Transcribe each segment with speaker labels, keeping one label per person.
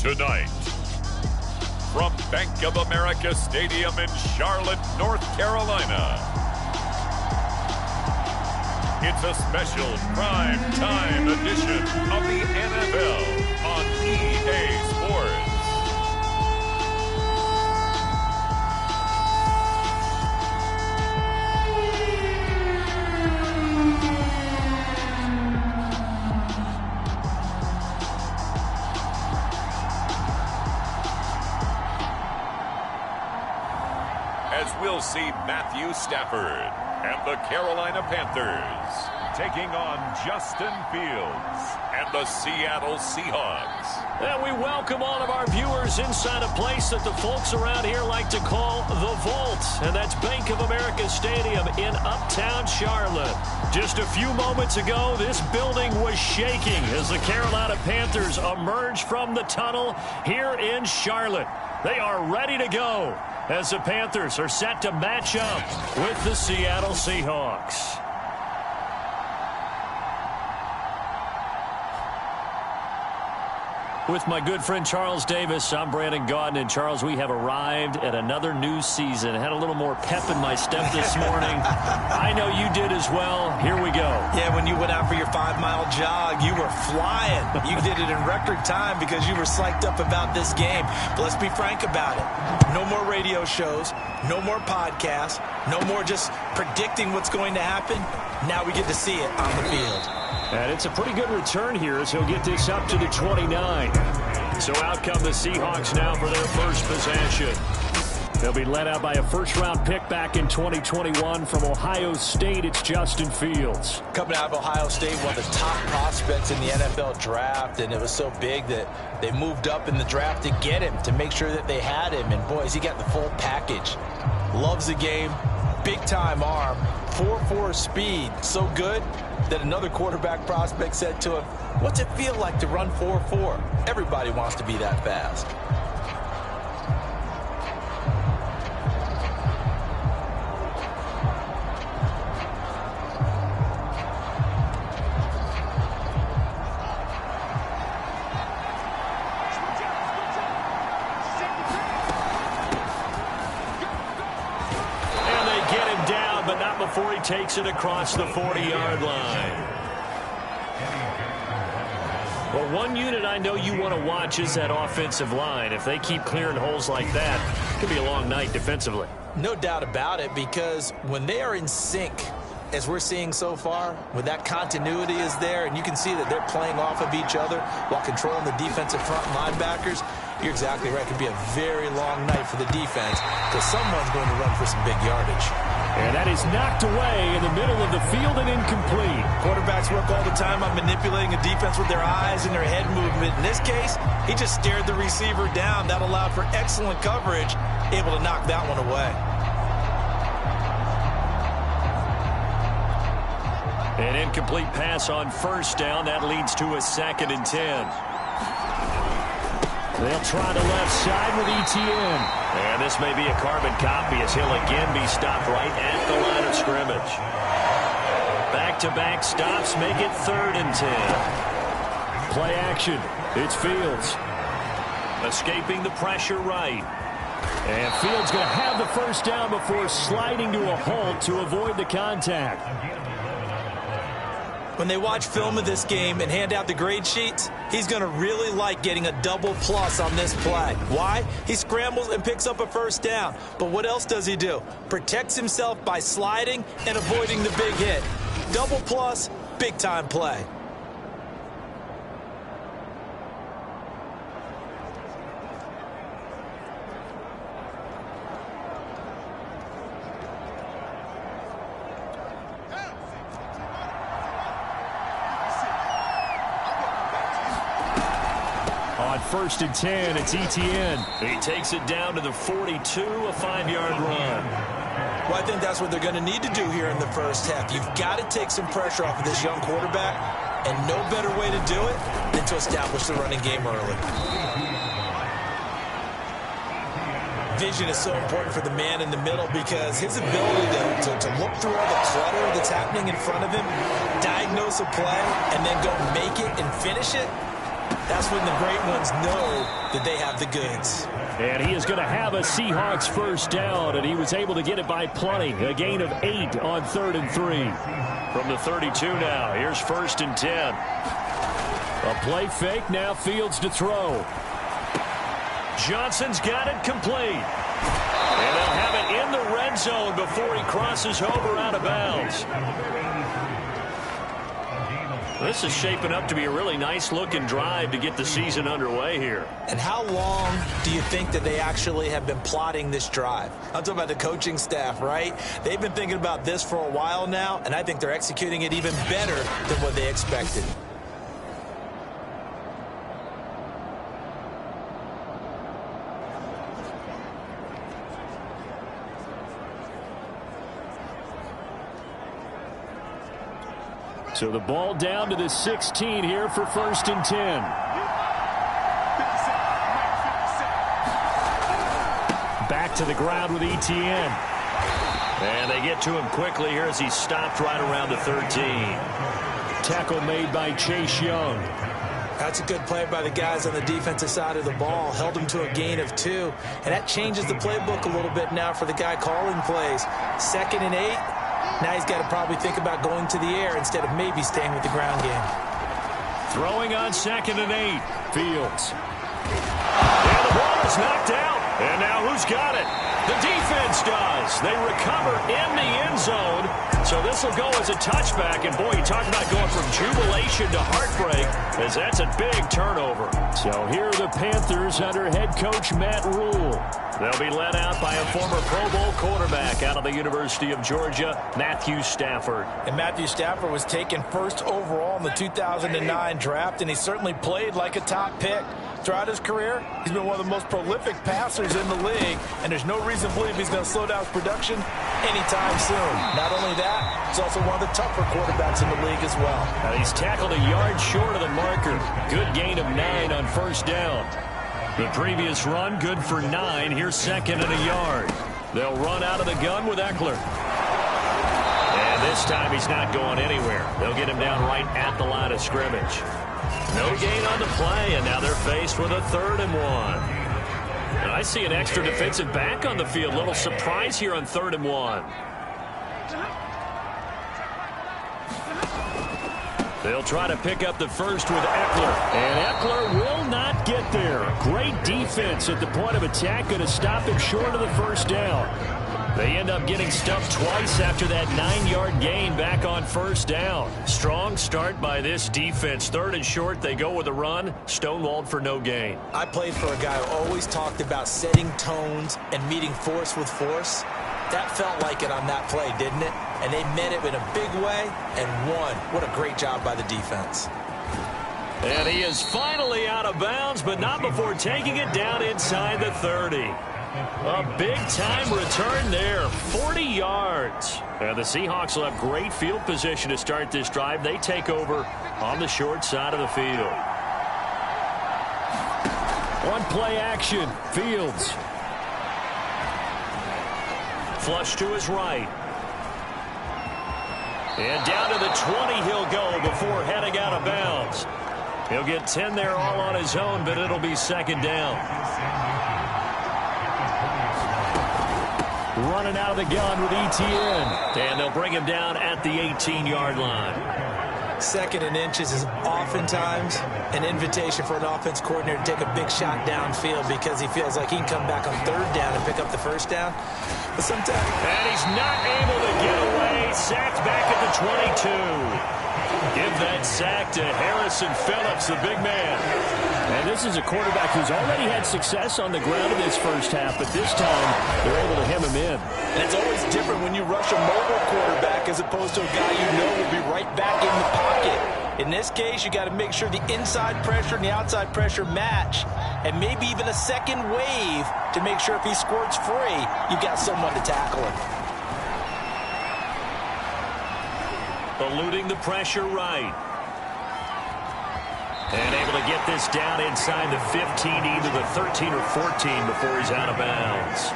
Speaker 1: Tonight, from Bank of America Stadium in Charlotte, North Carolina, it's a special prime time edition of the NFL on EA Sports. As we'll see Matthew Stafford and the Carolina Panthers taking on Justin Fields and the Seattle Seahawks.
Speaker 2: And we welcome all of our viewers inside a place that the folks around here like to call the Vault. And that's Bank of America Stadium in Uptown Charlotte. Just a few moments ago, this building was shaking as the Carolina Panthers emerged from the tunnel here in Charlotte. They are ready to go as the Panthers are set to match up with the Seattle Seahawks. With my good friend Charles Davis, I'm Brandon Gaudin. And Charles, we have arrived at another new season. I had a little more pep in my step this morning. I know you did as well. Here we go.
Speaker 3: Yeah, when you went out for your 5-mile jog, you were flying. You did it in record time because you were psyched up about this game. But let's be frank about it. No more radio shows, no more podcasts, no more just predicting what's going to happen. Now we get to see it on the field.
Speaker 2: And it's a pretty good return here as he'll get this up to the 29. So out come the Seahawks now for their first possession. They'll be led out by a first-round pick back in 2021 from Ohio State. It's Justin Fields.
Speaker 3: Coming out of Ohio State, one of the top prospects in the NFL draft, and it was so big that they moved up in the draft to get him, to make sure that they had him. And, boys, he got the full package. Loves the game, big-time arm, 4.4 speed, so good that another quarterback prospect said to him, "What's it feel like to run 4.4? Everybody wants to be that fast."
Speaker 2: Before he takes it across the 40-yard line. Well, one unit I know you want to watch is that offensive line. If they keep clearing holes like that, it could be a long night defensively.
Speaker 3: No doubt about it, because when they are in sync, as we're seeing so far, when that continuity is there and you can see that they're playing off of each other while controlling the defensive front linebackers, you're exactly right. It could be a very long night for the defense because someone's going to run for some big yardage.
Speaker 2: And that is knocked away in the middle of the field and incomplete.
Speaker 3: Quarterbacks work all the time on manipulating a defense with their eyes and their head movement. In this case, he just stared the receiver down. That allowed for excellent coverage, able to knock that one away.
Speaker 2: An incomplete pass on first down. That leads to a 2nd and 10. They'll try the left side with Etienne. And this may be a carbon copy as he'll again be stopped right at the line of scrimmage. Back-to-back stops make it 3rd and 10. Play action. It's Fields. Escaping the pressure right. And Fields going to have the first down before sliding to a halt to avoid the contact.
Speaker 3: When they watch film of this game and hand out the grade sheets, he's going to really like getting a double plus on this play. Why? He scrambles and picks up a first down. But what else does he do? Protects himself by sliding and avoiding the big hit. Double plus, big-time play.
Speaker 2: On 1st and 10, it's Etienne. He takes it down to the 42, a 5-yard run.
Speaker 3: Well, I think that's what they're going to need to do here in the first half. You've got to take some pressure off of this young quarterback, and no better way to do it than to establish the running game early. Vision is so important for the man in the middle because his ability to look through all the clutter that's happening in front of him, diagnose a play, and then go make it and finish it, That's when the great ones know that they have the goods.
Speaker 2: And he is going to have a Seahawks first down, and he was able to get it by plenty. A gain of 8 on 3rd and 3. From the 32 now, here's 1st and 10. A play fake, now Fields to throw. Johnson's got it complete. And they'll have it in the red zone before he crosses over out of bounds. This is shaping up to be a really nice-looking drive to get the season underway here.
Speaker 3: And how long do you think that they actually have been plotting this drive? I'm talking about the coaching staff, right? They've been thinking about this for a while now, and I think they're executing it even better than what they expected.
Speaker 2: So the ball down to the 16 here for 1st and 10. Back to the ground with Etienne. And they get to him quickly here as he stopped right around the 13. Tackle made by Chase Young.
Speaker 3: That's a good play by the guys on the defensive side of the ball. Held him to a gain of 2. And that changes the playbook a little bit now for the guy calling plays. 2nd and 8. Now he's got to probably think about going to the air instead of maybe staying with the ground game.
Speaker 2: Throwing on 2nd and 8. Fields. And the ball is knocked out. And now who's got it? The defense does. They recover in the end zone. So this will go as a touchback. And boy, you talk about going from jubilation to heartbreak, as that's a big turnover. So here are the Panthers under head coach Matt Rule. They'll be led out by a former Pro Bowl quarterback out of the University of Georgia, Matthew Stafford.
Speaker 3: And Matthew Stafford was taken 1st overall in the 2009 draft, and he certainly played like a top pick. Throughout his career, he's been one of the most prolific passers in the league, and there's no reason to believe he's going to slow down his production anytime soon. Not only that, he's also one of the tougher quarterbacks in the league as well.
Speaker 2: He's tackled a yard short of the marker. Good gain of 9 on 1st down. The previous run, good for 9. Here's 2nd and a yard. They'll run out of the gun with Eckler. And this time he's not going anywhere. They'll get him down right at the line of scrimmage. No gain on the play, and now they're faced with a 3rd and 1. And I see an extra defensive back on the field. Little surprise here on 3rd and 1. They'll try to pick up the first with Eckler. And Eckler will not get there. Great defense at the point of attack. Going to stop him short of the 1st down. They end up getting stuffed twice after that 9-yard gain back on 1st down. Strong start by this defense. 3rd and short, they go with a run. Stonewalled for no gain.
Speaker 3: I played for a guy who always talked about setting tones and meeting force with force. That felt like it on that play, didn't it? And they met it in a big way and won. What a great job by the defense.
Speaker 2: And he is finally out of bounds, but not before taking it down inside the 30. A big-time return there, 40 yards. And the Seahawks will have great field position to start this drive. They take over on the short side of the field. One play action, Fields. Flush to his right. And down to the 20 he'll go before heading out of bounds. He'll get 10 there all on his own, but it'll be 2nd down. Running out of the gun with Etienne. And they'll bring him down at the 18-yard line.
Speaker 3: 2nd and inches is oftentimes an invitation for an offense coordinator to take a big shot downfield because he feels like he can come back on 3rd down and pick up the 1st down. But sometimes...
Speaker 2: And he's not able to get away. Sacked back at the 22. Give that sack to Harrison Phillips, the big man. And this is a quarterback who's already had success on the ground in this 1st half, but this time they're able to hem him in.
Speaker 3: And it's always different when you rush a mobile quarterback as opposed to a guy you know will be right back in the pocket. In this case, you got to make sure the inside pressure and the outside pressure match, and maybe even a second wave to make sure if he squirts free, you've got someone to tackle him.
Speaker 2: Eluding the pressure right. And able to get this down inside the 15, either the 13 or 14 before he's out of bounds.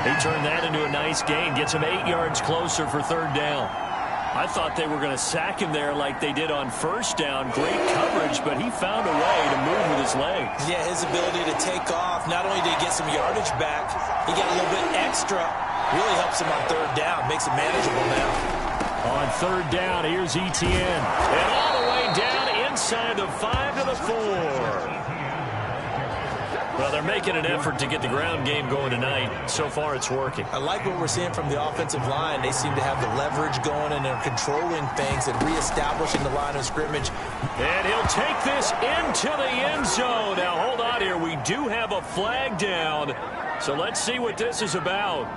Speaker 2: He turned that into a nice gain. Gets him 8 yards closer for 3rd down. I thought they were going to sack him there like they did on first down. Great coverage, but he found a way to move with his legs.
Speaker 3: Yeah, his ability to take off, not only did he get some yardage back, he got a little bit extra. Really helps him on third down, makes it manageable now.
Speaker 2: On third down, here's Etienne. And all the way down inside the 5 to the 4. Well, they're making an effort to get the ground game going tonight. So far, it's working. I like what we're seeing from the offensive line. They seem to have the leverage going, and they're controlling things and reestablishing the line of scrimmage. And he'll take this into the end zone. Now, hold on here. We do have a flag down. So let's see what this is about.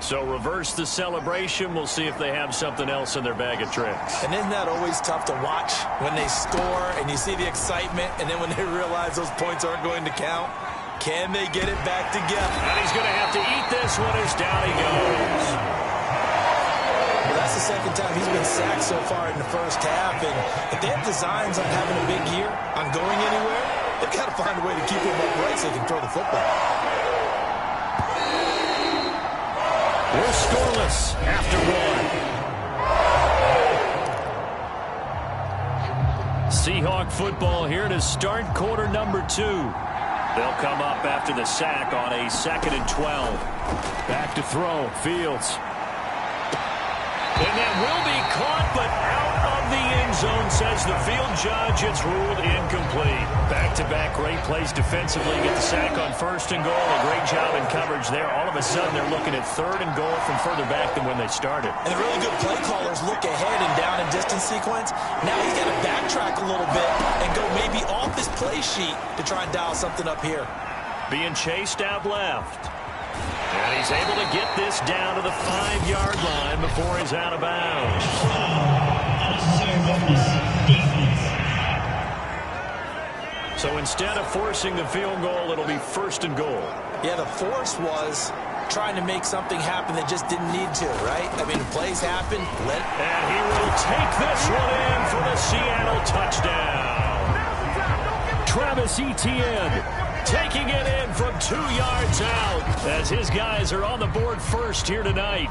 Speaker 2: So reverse the celebration. We'll see if they have something else in their bag of tricks.
Speaker 3: And isn't that always tough to watch when they score and you see the excitement, and then when they realize those points aren't going to count? Can they get it back together?
Speaker 2: And he's going to have to eat this one as down he goes.
Speaker 3: Well, that's the second time he's been sacked so far in the first half. And if they have designs on having a big year, on going anywhere, they've got to find a way to keep him upright so they can throw the football.
Speaker 2: We're scoreless after one. Seahawk football here to start quarter number 2. They'll come up after the sack on a 2nd and 12. Back to throw, Fields. And that will be caught, but out of the end zone, says the field judge. It's ruled incomplete. Back-to-back great plays defensively. Get the sack on 1st and goal. A great job in coverage there. All of a sudden, they're looking at 3rd and goal from further back than when they started.
Speaker 3: And the really good play callers look ahead and down and distance sequence. Now he's got to backtrack a little bit and go maybe off his play sheet to try and dial something up here.
Speaker 2: Being chased out left. And he's able to get this down to the 5-yard line before he's out of bounds. So instead of forcing the field goal, it'll be 1st and goal.
Speaker 3: Yeah, the force was trying to make something happen that just didn't need to, right? I mean, plays happen.
Speaker 2: And he will take this one in for the Seattle touchdown. Travis Etienne taking it in from 2 yards out as his guys are on the board first here tonight.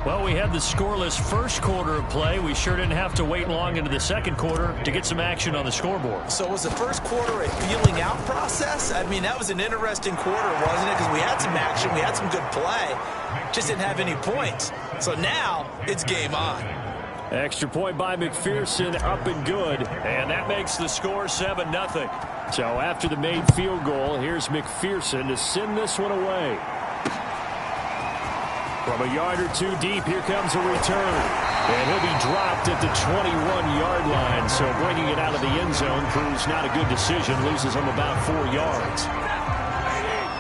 Speaker 2: Well, we had the scoreless first quarter of play. We sure didn't have to wait long into the second quarter to get some action on the scoreboard.
Speaker 3: So was the first quarter a feeling out process? I mean, that was an interesting quarter, wasn't it? Because we had some action, we had some good play, just didn't have any points. So now it's game on.
Speaker 2: Extra point by McPherson, up and good. And that makes the score 7-0. So after the made field goal, here's McPherson to send this one away. From a yard or 2 deep, here comes a return. And he'll be dropped at the 21-yard line. So bringing it out of the end zone proves not a good decision. Loses him about 4 yards.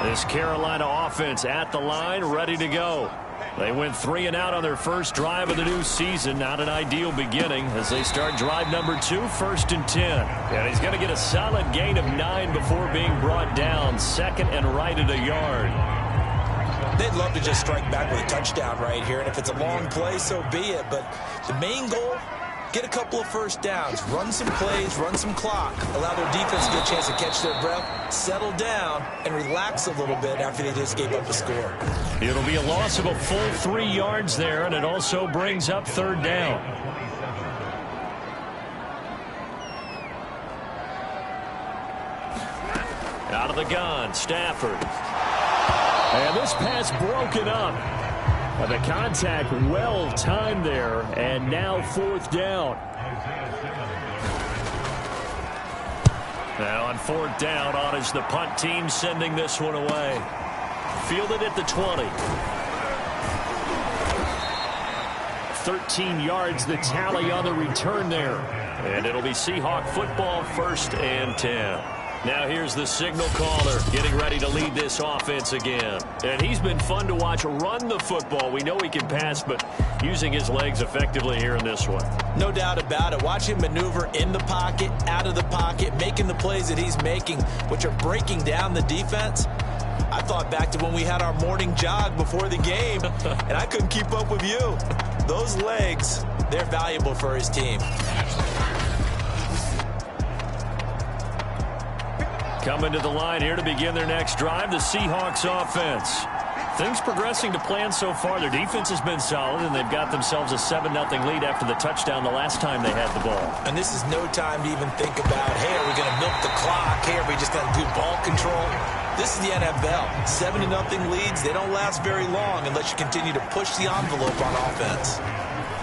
Speaker 2: This Carolina offense at the line, ready to go. They went 3 and out on their first drive of the new season. Not an ideal beginning as they start drive number 2, 1st and 10. And he's going to get a solid gain of 9 before being brought down. 2nd and right at a yard.
Speaker 3: They'd love to just strike back with a touchdown right here. And if it's a long play, so be it. But the main goal, get a couple of first downs. Run some plays, run some clock. Allow their defense to get a chance to catch their breath, settle down, and relax a little bit after they just gave up a score.
Speaker 2: It'll be a loss of a full 3 yards there, and it also brings up 3rd down. Out of the gun, Stafford. And this pass broken up. The contact well timed there, and now 4th down. Now on 4th down, on is the punt team sending this one away. Fielded at the 20. 13 yards the tally on the return there. And it'll be Seahawk football, 1st and 10. Now here's the signal caller getting ready to lead this offense again. And he's been fun to watch run the football. We know he can pass, but using his legs effectively here in this one.
Speaker 3: No doubt about it. Watch him maneuver in the pocket, out of the pocket, making the plays that he's making, which are breaking down the defense. I thought back to when we had our morning jog before the game, and I couldn't keep up with you. Those legs, they're valuable for his team.
Speaker 2: Coming to the line here to begin their next drive, the Seahawks offense. Things progressing to plan so far. Their defense has been solid, and they've got themselves a 7-0 lead after the touchdown the last time they had the ball.
Speaker 3: And this is no time to even think about, hey, are we going to milk the clock? Hey, are we just going to do ball control? This is the NFL. 7-0 leads, they don't last very long unless you continue to push the envelope on offense.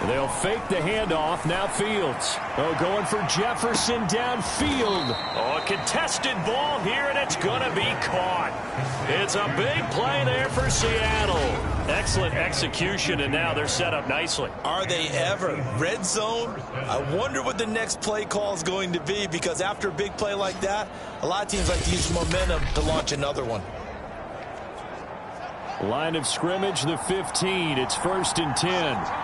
Speaker 2: They'll fake the handoff. Now Fields. Oh, going for Jefferson downfield. Oh, a contested ball here, and it's going to be caught. It's a big play there for Seattle. Excellent execution, and now they're set up nicely.
Speaker 3: Are they ever? Red zone? I wonder what the next play call is going to be, because after a big play like that, a lot of teams like to use momentum to launch another one.
Speaker 2: Line of scrimmage, the 15. It's 1st and 10.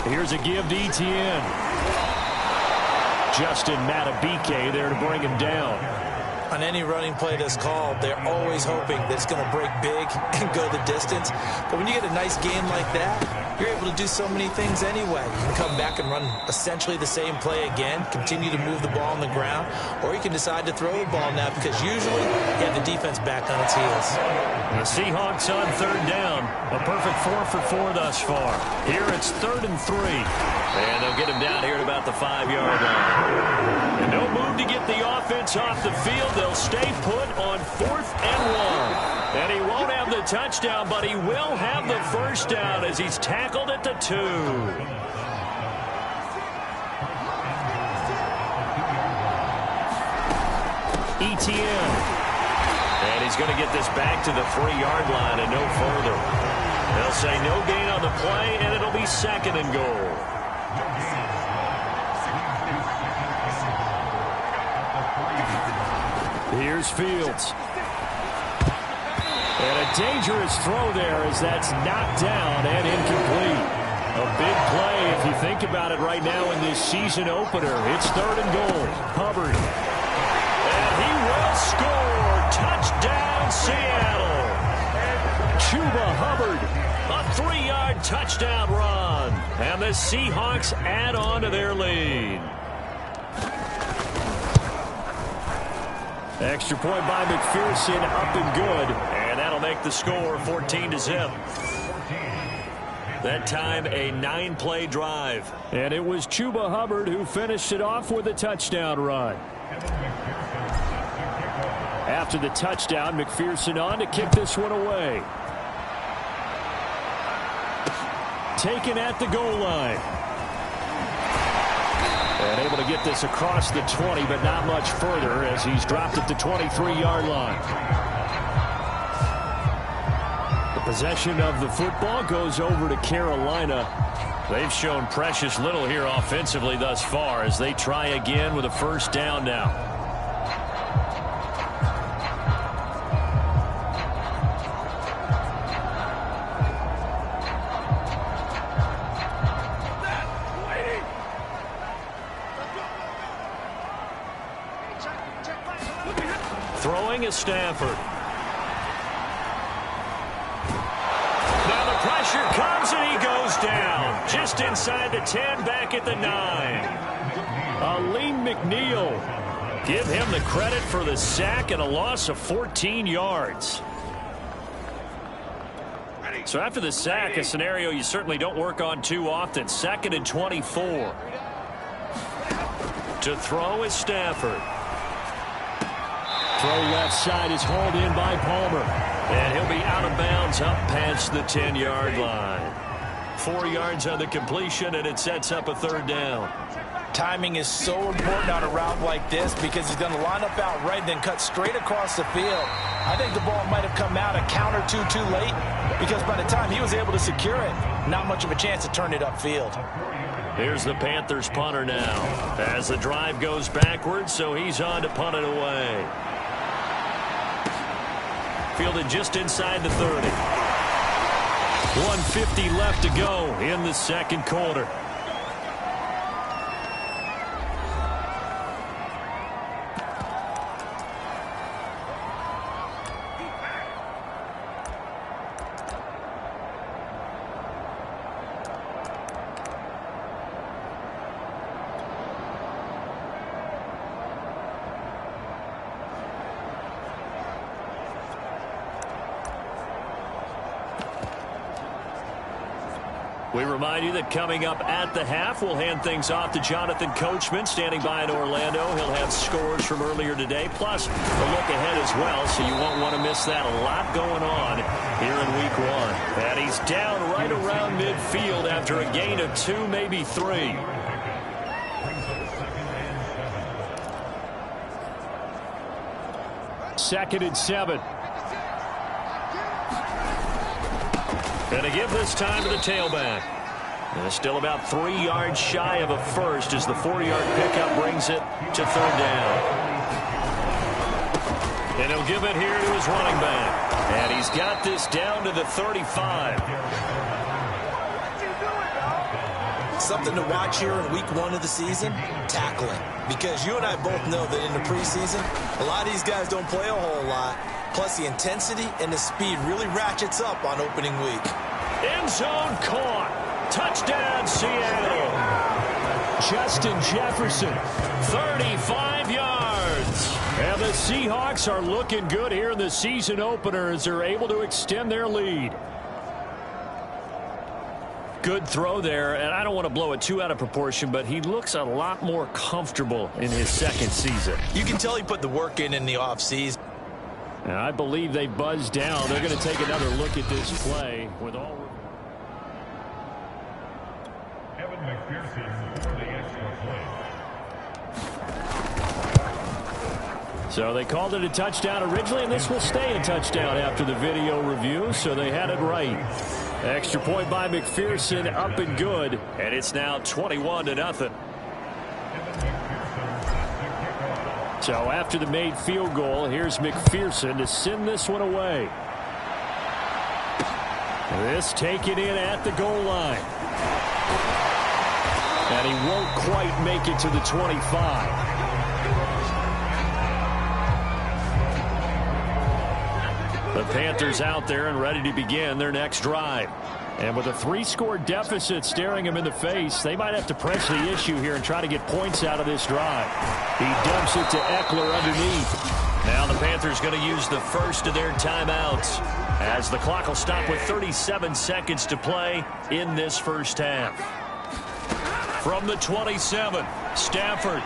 Speaker 2: Here's a give to Etienne. Justin Matabike there to bring him down.
Speaker 3: On any running play that's called, they're always hoping that it's going to break big and go the distance. But when you get a nice game like that, you're able to do so many things anyway. You can come back and run essentially the same play again, continue to move the ball on the ground, or you can decide to throw the ball now, because usually you have the defense back on its heels.
Speaker 2: The Seahawks on 3rd down. A perfect 4 for 4 thus far. Here it's 3rd and 3. And they'll get him down here at about the 5-yard line. And no move to get the offense off the field. They'll stay put on 4th and 1. And he won't have the touchdown, but he will have the first down as he's tackled at the 2. Etienne. And he's going to get this back to the 3-yard line and no further. They'll say no gain on the play, and it'll be 2nd and goal. Here's Fields. And a dangerous throw there as that's knocked down and incomplete. A big play if you think about it right now in this season opener. It's 3rd and goal. Hubbard. And he will score. Touchdown, Seattle. Chuba Hubbard. A 3-yard touchdown run. And the Seahawks add on to their lead. Extra point by McPherson, up and good. And that'll make the score 14-0. That time a 9-play drive. And it was Chuba Hubbard who finished it off with a touchdown run. After the touchdown, McPherson on to kick this one away. Taken at the goal line. And able to get this across the 20, but not much further as he's dropped at the 23-yard line. The possession of the football goes over to Carolina. They've shown precious little here offensively thus far as they try again with a first down now. Throwing is Stafford. Now the pressure comes and he goes down. Just inside the 10, back at the 9. Aleem McNeil. Give him the credit for the sack and a loss of 14 yards. So after the sack, a scenario you certainly don't work on too often. 2nd and 24. To throw is Stafford. Throw left side is hauled in by Palmer. And he'll be out of bounds up past the 10-yard line. 4 yards on the completion, and it sets up a 3rd down.
Speaker 3: Timing is so important on a route like this because he's going to line up out right and then cut straight across the field. I think the ball might have come out a count or two too late because by the time he was able to secure it, not much of a chance to turn it upfield.
Speaker 2: Here's the Panthers punter now as the drive goes backwards, so he's on to punt it away. Fielded just inside the 30. 1:50 left to go in the 2nd quarter. We remind you that coming up at the half, we'll hand things off to Jonathan Coachman, standing by in Orlando. He'll have scores from earlier today, plus a look ahead as well, so you won't want to miss that. A lot going on here in Week 1. And he's down right around midfield after a gain of 2, maybe 3. Second and 7. And a give this time to the tailback. And still about 3 yards shy of a first as the 4-yard pickup brings it to third down. And he'll give it here to his running back. And he's got this down to the 35.
Speaker 3: Something to watch here in Week 1 of the season, tackling. Because you and I both know that in the preseason, a lot of these guys don't play a whole lot. Plus, the intensity and the speed really ratchets up on opening week.
Speaker 2: End zone caught. Touchdown, Seattle. Justin Jefferson, 35 yards. And the Seahawks are looking good here in the season opener as they're able to extend their lead. Good throw there, and I don't want to blow it too out of proportion, but he looks a lot more comfortable in his second season.
Speaker 3: You can tell he put the work in the offseason.
Speaker 2: And I believe they buzzed down. They're going to take another look at this play with all.
Speaker 1: Kevin McPherson for the extra play.
Speaker 2: So they called it a touchdown originally, and this will stay a touchdown after the video review, so they had it right. Extra point by McPherson, up and good, and it's now 21-0. So after the made field goal, here's McPherson to send this one away. This taken in at the goal line. And he won't quite make it to the 25. The Panthers out there and ready to begin their next drive. And with a 3-score deficit staring them in the face, they might have to press the issue here and try to get points out of this drive. He dumps it to Eckler underneath. Now the Panthers going to use the first of their timeouts as the clock will stop with 37 seconds to play in this first half. From the 27, Stafford.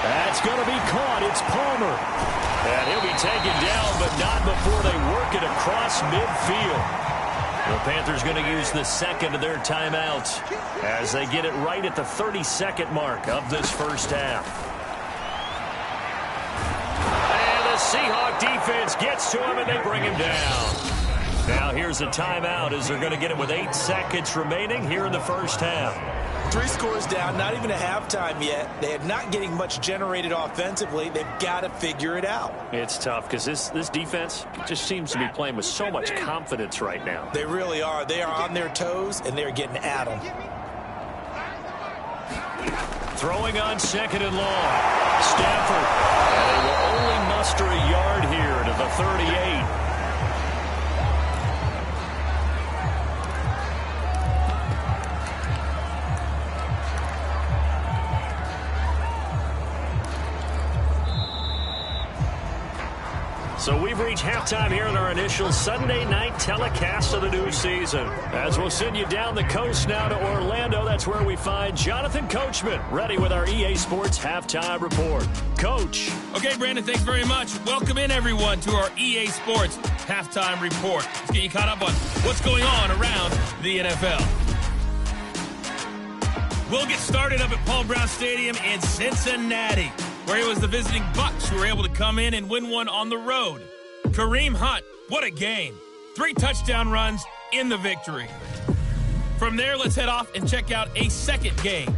Speaker 2: That's going to be caught. It's Palmer. And he'll be taken down, but not before they work it across midfield. The Panthers going to use the second of their timeouts as they get it right at the 30-second mark of this first half. And the Seahawk defense gets to him, and they bring him down. Now here's a timeout as they're going to get it with 8 seconds remaining here in the first half.
Speaker 3: 3 scores down, not even a halftime yet. They are not getting much generated offensively. They've got to figure it out.
Speaker 2: It's tough because this defense just seems to be playing with so much confidence right now.
Speaker 3: They really are. They are on their toes, and they're getting at them.
Speaker 2: Throwing on second and long. Stafford. And they will only muster a yard here to the 38. So we've reached halftime here in our initial Sunday night telecast of the new season. As we'll send you down the coast now to Orlando, that's where we find Jonathan Coachman, ready with our EA Sports Halftime Report. Coach.
Speaker 4: Okay, Brandon, thanks very much. Welcome in, everyone, to our EA Sports Halftime Report. Let's get you caught up on what's going on around the NFL. We'll get started up at Paul Brown Stadium in Cincinnati, where it was the visiting Bucs who were able to come in and win one on the road. Kareem Hunt, what a game. 3 touchdown runs in the victory. From there, let's head off and check out a second game.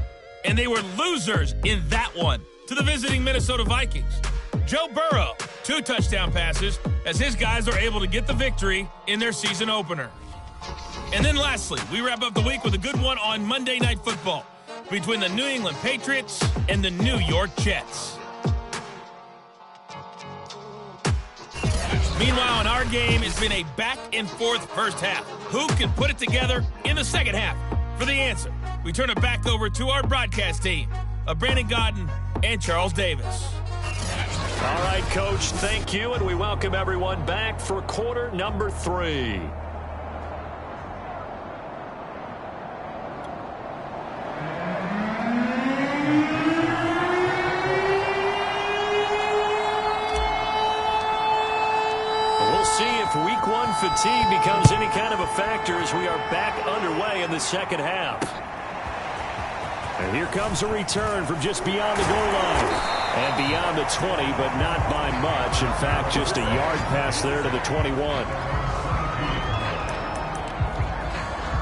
Speaker 4: And they were losers in that one to the visiting Minnesota Vikings. Joe Burrow, 2 touchdown passes as his guys are able to get the victory in their season opener. And then lastly, we wrap up the week with a good one on Monday Night Football between the New England Patriots and the New York Jets. Meanwhile, in our game, it's been a back-and-forth first half. Who can put it together in the second half? For the answer, we turn it back over to our broadcast team of Brandon Godden and Charles Davis.
Speaker 2: All right, Coach, thank you, and we welcome everyone back for quarter number 3. if Week 1 fatigue becomes any kind of a factor as we are back underway in the second half. And here comes a return from just beyond the goal line. And beyond the 20, but not by much. In fact, just a yard pass there to the 21.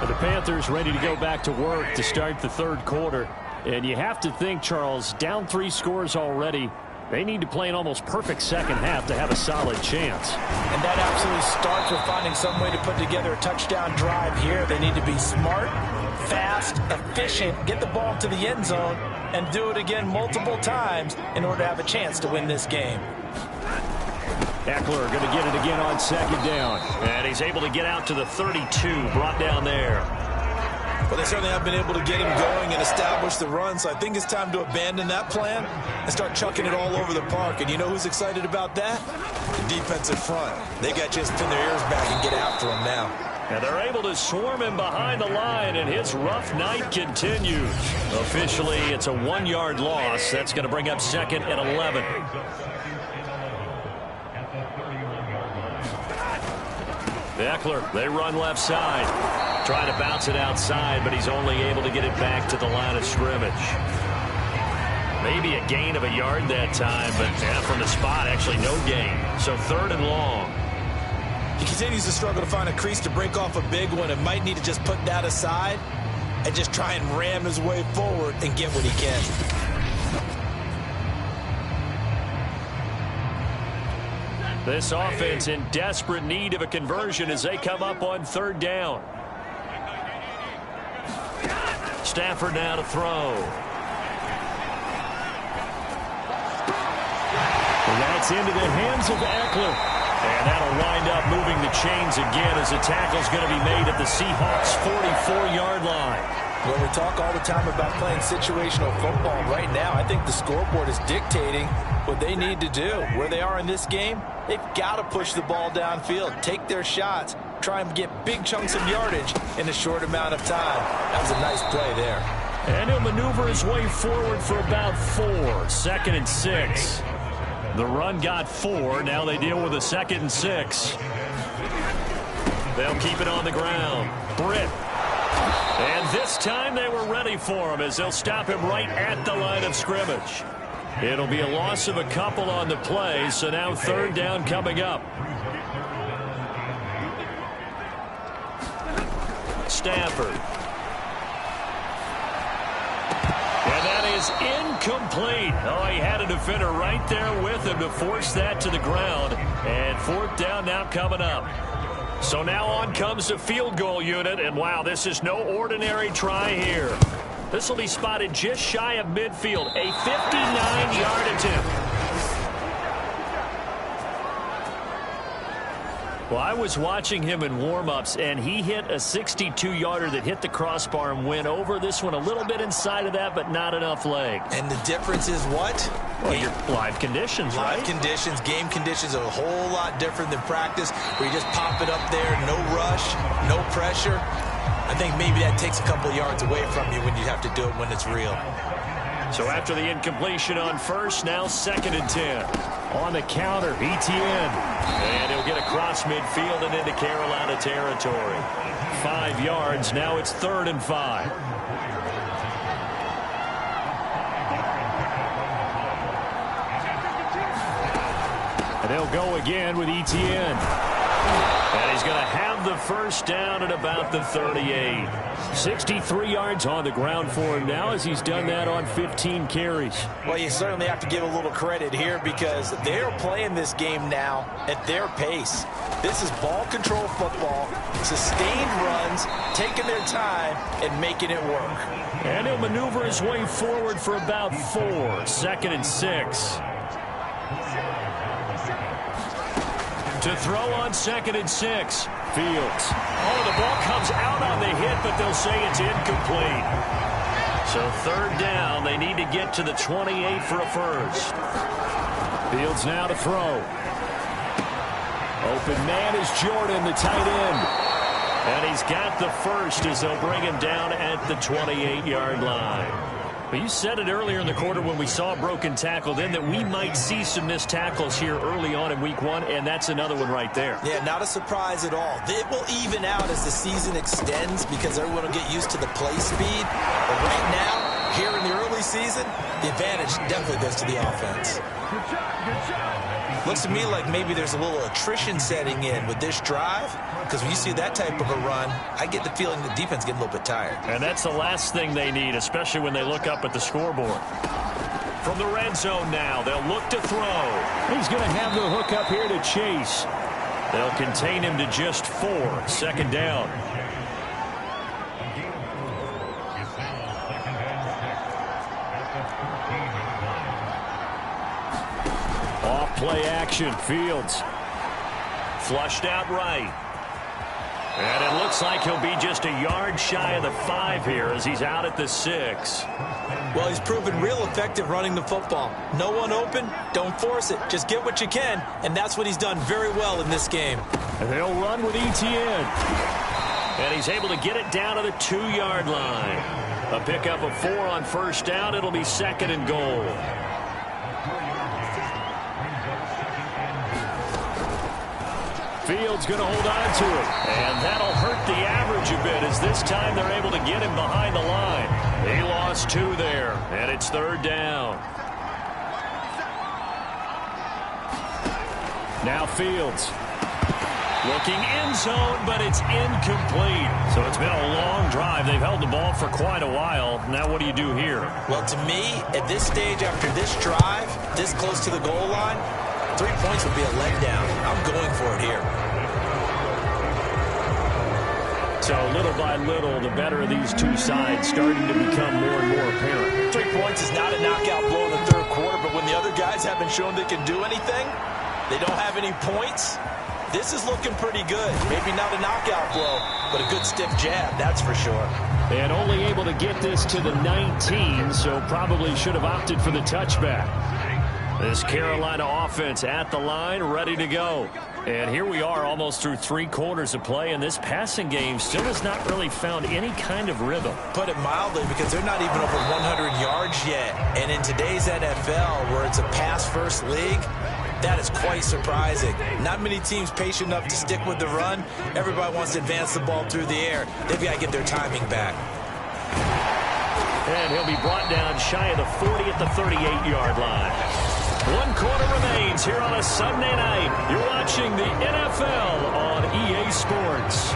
Speaker 2: And the Panthers ready to go back to work to start the third quarter. And you have to think, Charles, down 3 scores already. They need to play an almost perfect second half to have a solid chance.
Speaker 3: And that absolutely starts with finding some way to put together a touchdown drive here. They need to be smart, fast, efficient, get the ball to the end zone, and do it again multiple times in order to have a chance to win this game.
Speaker 2: Eckler going to get it again on second down. And he's able to get out to the 32, brought down there.
Speaker 3: Well, they certainly have been able to get him going and establish the run, so I think it's time to abandon that plan and start chucking it all over the park. And you know who's excited about that? The defensive front. They got just pin their ears back and get after him now.
Speaker 2: And they're able to swarm him behind the line, and his rough night continues. Officially, it's a 1-yard loss. That's going to bring up second and 11. Eckler, they run left side. Trying to bounce it outside, but he's only able to get it back to the line of scrimmage. Maybe a gain of a yard that time, but from the spot, actually no gain. So third and long.
Speaker 3: He continues to struggle to find a crease to break off a big one and might need to just put that aside and just try and ram his way forward and get what he can.
Speaker 2: This offense in desperate need of a conversion as they come up on third down. Stafford now to throw. And that's into the hands of Eckler. And that'll wind up moving the chains again as the tackle's going to be made at the Seahawks' 44-yard line.
Speaker 3: Well, we talk all the time about playing situational football. Right now, I think the scoreboard is dictating what they need to do. Where they are in this game, they've got to push the ball downfield, take their shots, try and get big chunks of yardage in a short amount of time. That was a nice play there.
Speaker 2: And he'll maneuver his way forward for about 4. Second and 6. The run got 4. Now they deal with a second and 6. They'll keep it on the ground. Britt. And this time they were ready for him as they'll stop him right at the line of scrimmage. It'll be a loss of a couple on the play, so now third down coming up. Stafford. And that is incomplete. Oh, he had a defender right there with him to force that to the ground. And fourth down now coming up. So now on comes the field goal unit. And wow, this is no ordinary try here. This will be spotted just shy of midfield. A 59-yard attempt. Well, I was watching him in warm-ups, and he hit a 62-yarder that hit the crossbar and went over. This one a little bit inside of that, but not enough leg.
Speaker 3: And the difference is what?
Speaker 2: Well, your live conditions, right?
Speaker 3: Live conditions, game conditions are a whole lot different than practice, where you just pop it up there, no rush, no pressure. I think maybe that takes a couple of yards away from you when you have to do it when it's real.
Speaker 2: So after the incompletion on first, now second and 10. On the counter, ETN. And he'll get across midfield and into Carolina territory. 5 yards, now it's third and 5. And they'll go again with ETN. And he's going to have the first down at about the 38. 63 yards on the ground for him now as he's done that on 15 carries.
Speaker 3: Well, you certainly have to give a little credit here because they're playing this game now at their pace. This is ball control football, sustained runs, taking their time and making it work.
Speaker 2: And he'll maneuver his way forward for about 4. Second and 6. To throw on second and 6. Fields. Oh, the ball comes out on the hit, but they'll say it's incomplete. So third down, they need to get to the 28 for a first. Fields now to throw. Open man is Jordan, the tight end. And he's got the first as they'll bring him down at the 28-yard line. Well, you said it earlier in the quarter when we saw a broken tackle then that we might see some missed tackles here early on in week 1, and that's another one right there.
Speaker 3: Yeah, not a surprise at all. It will even out as the season extends because everyone will get used to the play speed. But right now, here in the early season, the advantage definitely goes to the offense. Looks to me like maybe there's a little attrition setting in with this drive, because when you see that type of a run, I get the feeling the defense getting a little bit tired.
Speaker 2: And that's the last thing they need, especially when they look up at the scoreboard. From the red zone now, they'll look to throw. He's going to have the hook up here to Chase. They'll contain him to just 4. 2nd down. Play action, Fields. Flushed out right. And it looks like he'll be just a yard shy of the 5 here as he's out at the 6.
Speaker 3: Well, he's proven real effective running the football. No one open, don't force it. Just get what you can, and that's what he's done very well in this game.
Speaker 2: And they'll run with ETN. And he's able to get it down to the 2-yard line. A pickup of 4 on 1st down. It'll be 2nd and goal. Fields going to hold on to it. And that'll hurt the average a bit as this time they're able to get him behind the line. He lost 2 there, and it's 3rd down. Now Fields. Looking end zone, but it's incomplete. So it's been a long drive. They've held the ball for quite a while. Now what do you do here?
Speaker 3: Well, to me, at this stage after this drive, this close to the goal line, 3 points would be a letdown. I'm going for it here.
Speaker 2: So little by little, the better of these two sides starting to become more and more apparent.
Speaker 3: 3 points is not a knockout blow in the 3rd quarter, but when the other guys haven't shown they can do anything, they don't have any points, this is looking pretty good. Maybe not a knockout blow, but a good stiff jab, that's for sure.
Speaker 2: And only able to get this to the 19, so probably should have opted for the touchback. This Carolina offense at the line, ready to go. And here we are almost through 3 quarters of play, and this passing game still has not really found any kind of rhythm.
Speaker 3: Put it mildly, because they're not even over 100 yards yet. And in today's NFL, where it's a pass-first league, that is quite surprising. Not many teams patient enough to stick with the run. Everybody wants to advance the ball through the air. They've got to get their timing back.
Speaker 2: And he'll be brought down shy of the 40 at the 38-yard line. 1 quarter remains here on a Sunday night. You're watching the NFL on EA Sports.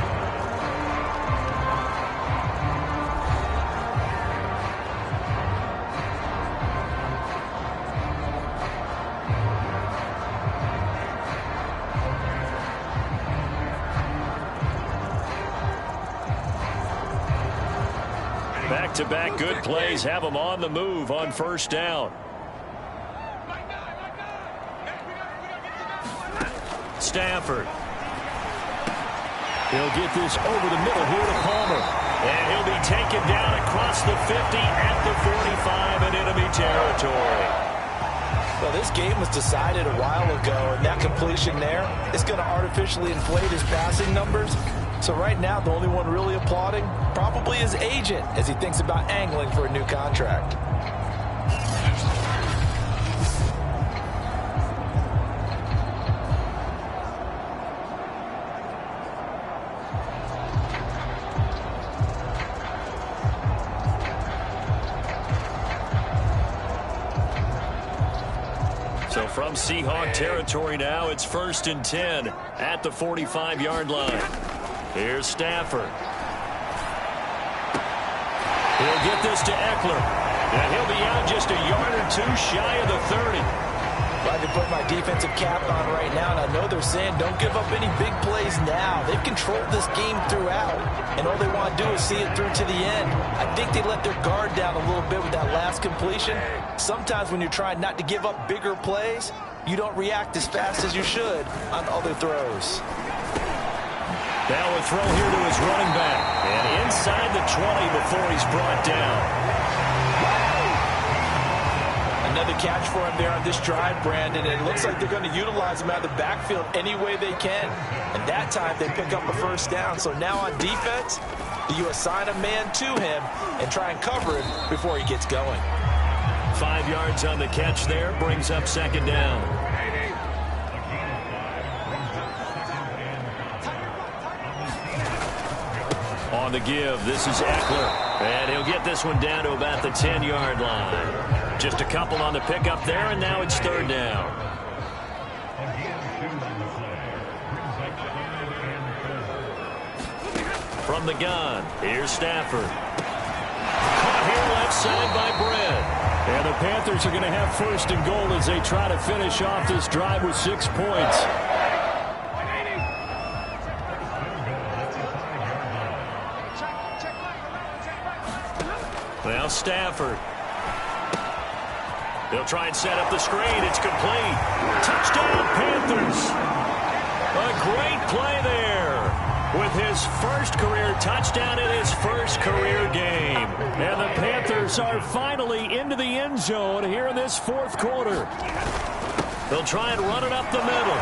Speaker 2: Back-to-back good plays have them on the move on 1st down. Stafford. He'll get this over the middle here to Palmer. And he'll be taken down across the 50 at the 45 in enemy territory.
Speaker 3: Well, this game was decided a while ago, and that completion there is going to artificially inflate his passing numbers. So right now, the only one really applauding probably his agent as he thinks about angling for a new contract.
Speaker 2: So from Seahawk territory now, it's 1st and 10 at the 45-yard line. Here's Stafford. He'll get this to Eckler. And he'll be out just a yard or 2 shy of the 30.
Speaker 3: Glad to put my defensive cap on right now, and I know they're saying don't give up any big plays now. They've controlled this game throughout, and all they want to do is see it through to the end. I think they let their guard down a little bit with that last completion. Sometimes when you're trying not to give up bigger plays, you don't react as fast as you should on other throws.
Speaker 2: Now a throw here to his running back. And inside the 20 before he's brought down.
Speaker 3: Another catch for him there on this drive, Brandon. And it looks like they're going to utilize him out of the backfield any way they can. And that time they pick up a 1st down. So now on defense, Do you assign a man to him and try and cover him before he gets going?
Speaker 2: 5 yards on the catch there, brings up second down. On the give, this is Eckler, and he'll get this one down to about the 10-yard line. Just a couple on the pickup there, and now it's third down. From the gun, here's Stafford. Caught here left side by Brett.
Speaker 5: And the Panthers are going to have first and goal as they try to finish off this drive with 6 points.
Speaker 2: Now Stafford. They'll try and set up the screen. It's complete. Touchdown, Panthers. A great play there with his first career touchdown in his first career game.
Speaker 5: And the Panthers are finally into the end zone here in this fourth quarter.
Speaker 2: They'll try and run it up the middle.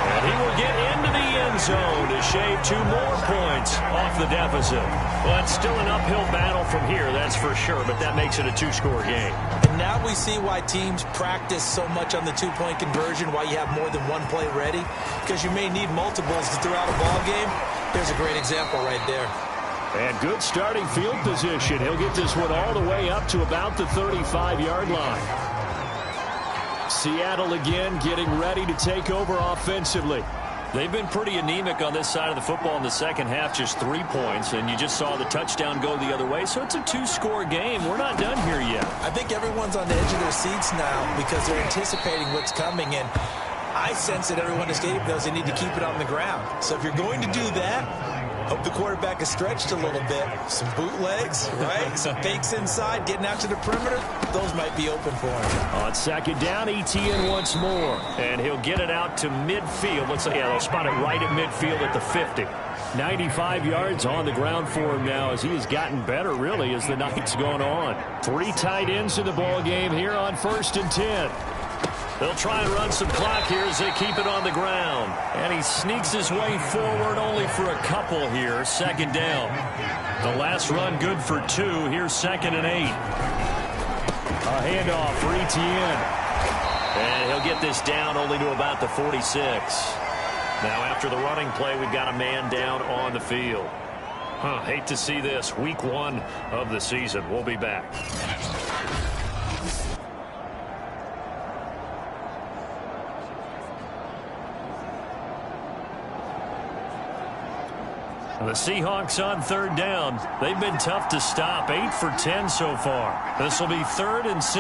Speaker 2: And he will get into the end zone to shave 2 more points off the deficit. Well, it's still an uphill battle from here, that's for sure, but that makes it a 2-score game.
Speaker 3: And now we see why teams practice so much on the 2-point conversion, why you have more than one play ready, because you may need multiples throughout a ball game. There's a great example right there.
Speaker 5: And good starting field position. He'll get this one all the way up to about the 35-yard line. Seattle again getting ready to take over offensively.
Speaker 2: They've been pretty anemic on this side of the football in the second half, just 3 points, and you just saw the touchdown go the other way, so it's a 2-score game. We're not done here yet.
Speaker 3: I think everyone's on the edge of their seats now because they're anticipating what's coming, and I sense that everyone in the stadium knows they need to keep it on the ground. So if you're going to do that, hope the quarterback is stretched a little bit. Some bootlegs, right? Some fakes inside, getting out to the perimeter. Those might be open for him.
Speaker 5: On second down, Etienne once more.
Speaker 2: And he'll get it out to midfield. Looks like, yeah, they'll spot it right at midfield at the 50.
Speaker 5: 95 yards on the ground for him now as he has gotten better, really, as the night's gone on. 3 tight ends in the ball game here on 1st and 10.
Speaker 2: They'll try and run some clock here as they keep it on the ground.
Speaker 5: And he sneaks his way forward only for a couple here. Second down.
Speaker 2: The last run good for 2. Here's 2nd and 8.
Speaker 5: A handoff for Etienne.
Speaker 2: And he'll get this down only to about the 46. Now after the running play, we've got a man down on the field. Hate to see this. Week 1 of the season. We'll be back.
Speaker 5: The Seahawks on 3rd down. They've been tough to stop. 8 for 10 so far. This will be 3rd and 6.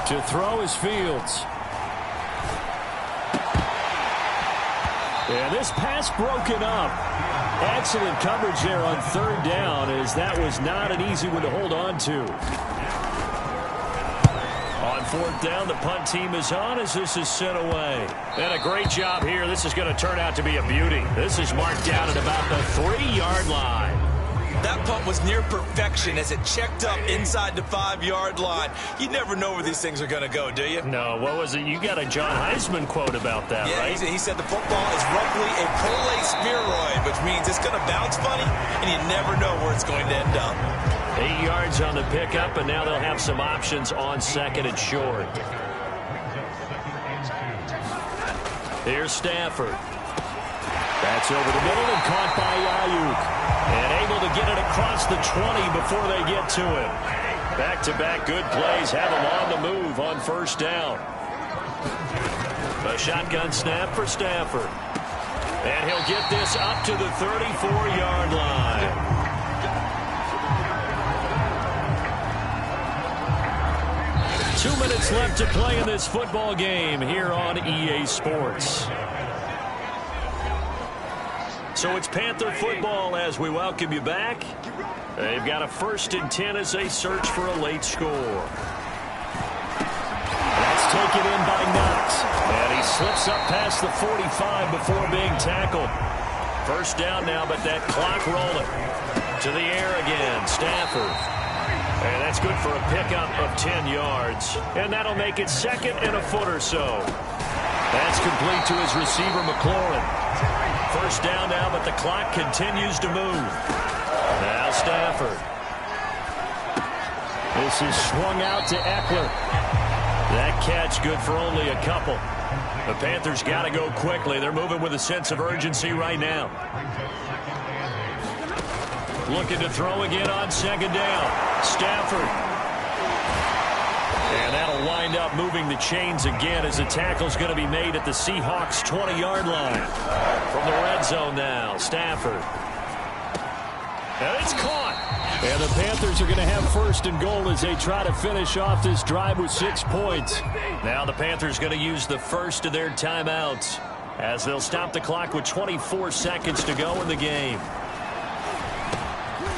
Speaker 5: To throw is Fields. And this pass broken up. Excellent coverage there on 3rd down, as that was not an easy one to hold on to. On 4th down, the punt team is on as this is sent away.
Speaker 2: And a great job here. This is going to turn out to be a beauty. This is marked down at about the 3-yard line.
Speaker 3: That punt was near perfection as it checked up inside the 5-yard line. You never know where these things are going to go, do you?
Speaker 2: No, what was it? You got a John Heisman quote about that, right?
Speaker 3: He said the football is roughly a prolate spheroid, which means it's going to bounce funny, and you never know where it's going to end up.
Speaker 2: 8 yards on the pickup, and now they'll have some options on 2nd and short. Here's Stafford.
Speaker 5: That's over the middle and caught by Ayuk.
Speaker 2: And able to get it across the 20 before they get to it. Back-to-back good plays have them on the move on 1st down. A shotgun snap for Stafford. And he'll get this up to the 34-yard line.
Speaker 5: Two minutes left to play in this football game here on EA Sports.
Speaker 2: So it's Panther football as we welcome you back. They've got a 1st and 10 as they search for a late score.
Speaker 5: That's taken in by Knox. And he slips up past the 45 before being tackled.
Speaker 2: 1st down now, but that clock rolling. To the air again, Stafford. And that's good for a pickup of 10 yards. And that'll make it 2nd and a foot or so. That's complete to his receiver, McLaurin. First down now, but the clock continues to move. Now Stafford. This is swung out to Eckler. That catch good for only a couple. The Panthers got to go quickly. They're moving with a sense of urgency right now. Looking to throw again on second down. Stafford. And that'll wind up moving the chains again as the tackle's going to be made at the Seahawks' 20-yard line. From the red zone now, Stafford. And it's caught. And the Panthers are going to have first and goal as they try to finish off this drive with 6 points. Now the Panthers going to use the first of their timeouts as they'll stop the clock with 24 seconds to go in the game.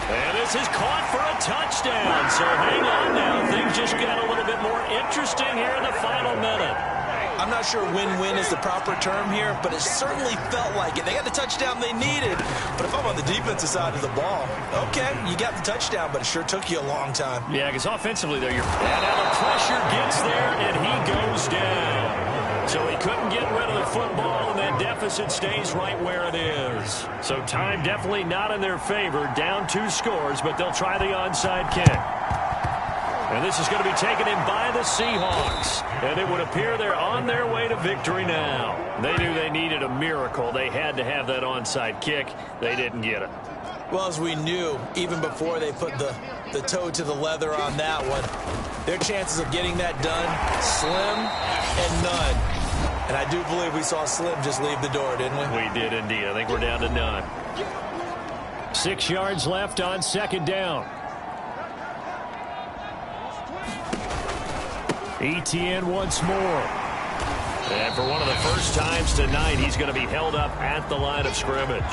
Speaker 2: And this is caught for a touchdown. So hang on now. Things just got a little bit more interesting here in the final minute.
Speaker 3: I'm not sure win-win is the proper term here, but it certainly felt like it. They got the touchdown they needed, but if I'm on the defensive side of the ball, okay, you got the touchdown, but it sure took you a long time.
Speaker 2: Yeah, because offensively there, and now the pressure gets there, and he goes down. So he couldn't get rid of the football, and that deficit stays right where it is. So time definitely not in their favor. Down 2 scores, but they'll try the onside kick. And this is going to be taken in by the Seahawks. And it would appear they're on their way to victory now. They knew they needed a miracle. They had to have that onside kick. They didn't get it.
Speaker 3: Well, as we knew, even before they put the toe to the leather on that one, their chances of getting that done, slim and none. And I do believe we saw Slim just leave the door, didn't we?
Speaker 2: We did indeed. I think we're down to none. 6 yards left on second down. Etienne once more. And for one of the first times tonight, he's going to be held up at the line of scrimmage.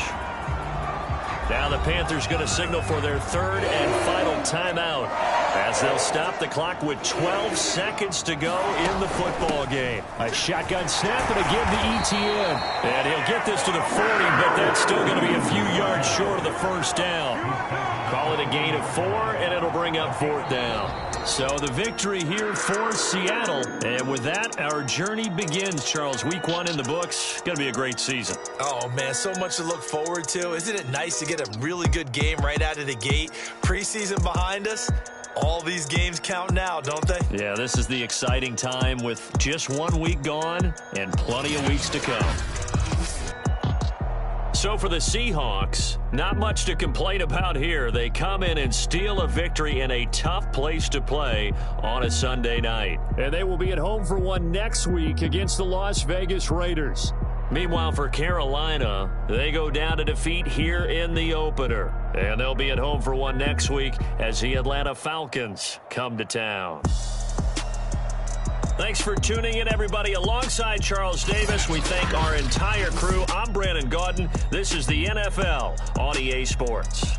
Speaker 2: Now the Panthers going to signal for their third and final timeout as they'll stop the clock with 12 seconds to go in the football game. A shotgun snap and a give to Etienne. And he'll get this to the 40, but that's still going to be a few yards short of the first down. Call it a gain of 4, and it'll bring up 4th down. So the victory here for Seattle. And with that, our journey begins, Charles. Week 1 in the books. Going to be a great season.
Speaker 3: Oh, man, so much to look forward to. Isn't it nice to get a really good game right out of the gate? Preseason behind us. All these games count now, don't they?
Speaker 2: Yeah, this is the exciting time with just 1 week gone and plenty of weeks to come. So for the Seahawks, not much to complain about here. They come in and steal a victory in a tough place to play on a Sunday night. And they will be at home for one next week against the Las Vegas Raiders. Meanwhile, for Carolina, they go down to defeat here in the opener. And they'll be at home for one next week as the Atlanta Falcons come to town. Thanks for tuning in, everybody. Alongside Charles Davis, we thank our entire crew. I'm Brandon Gaudin. This is the NFL on EA Sports.